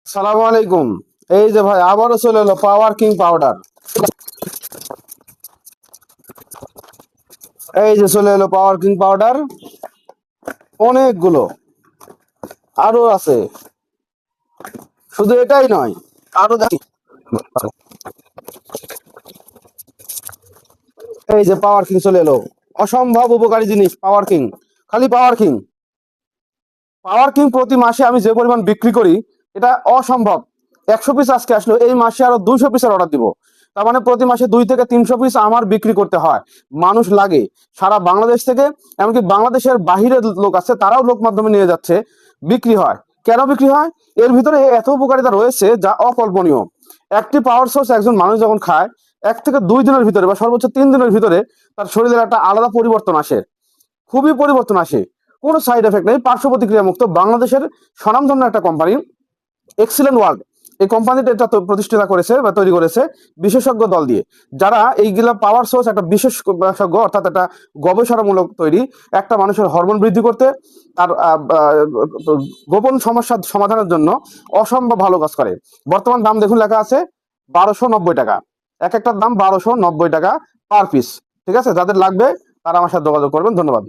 সালাম আলাইকুম। এই যে ভাই আবারও চলে এলো পাওয়ার কিং পাউডার। এই যে চলে এলো পাওয়ার কিং পাউডার, অনেকগুলো আরো আছে। শুধু এটাই নয়, আরো দেখি। এই যে পাওয়ার কিং চলে এলো, অসম্ভব উপকারী জিনিস পাওয়ার কিং। খালি পাওয়ার কিং, পাওয়ার কিং প্রতি মাসে আমি যে পরিমাণ বিক্রি করি এটা অসম্ভব। 100 পিস আজকে আসলো, এই মাসে আরো 200 পিসের অর্ডার দিব। তার মানে প্রতি মাসে 2 থেকে 300 পিস আমার বিক্রি করতে হয়। মানুষ লাগে সারা বাংলাদেশ থেকে, এমনকি বাংলাদেশের বাহিরের লোক আছে, তারাও লোক মাধ্যমে নিয়ে যাচ্ছে, বিক্রি হয়। কেন বিক্রি হয়? এর ভিতরে এত উপকারিতা রয়েছে যা অকল্পনীয়। একটি পাওয়ার সোর্স একজন মানুষ যখন খায়, 1 থেকে 2 দিনের ভিতরে বা সর্বোচ্চ 3 দিনের ভিতরে তার শরীরের একটা আলাদা পরিবর্তন আসে, খুবই পরিবর্তন আসে। কোনো সাইড এফেক্ট নেই, পার্শ্ব প্রতিক্রিয়া মুক্ত। বাংলাদেশের স্বনামধন্য একটা কোম্পানি এক্সিলেন্ট ওয়ার্ল্ড, এই কোম্পানিটা এটা প্রতিষ্ঠা করেছে বা তৈরি করেছে বিশেষজ্ঞ দল দিয়ে, যারা এইগুলা পাওয়ার সোর্স একটা বিশেষজ্ঞ, অর্থাৎ একটা গবেষণামূলক তৈরি, একটা মানুষের হরমোন বৃদ্ধি করতে, তার গোপন সমস্যার সমাধানের জন্য অসম্ভব ভালো কাজ করে। বর্তমান দাম দেখুন, লেখা আছে 1290 টাকা। এক একটার দাম 1290 টাকা পার পিস। ঠিক আছে, যাদের লাগবে তারা আমার সাথে যোগাযোগ করবেন। ধন্যবাদ।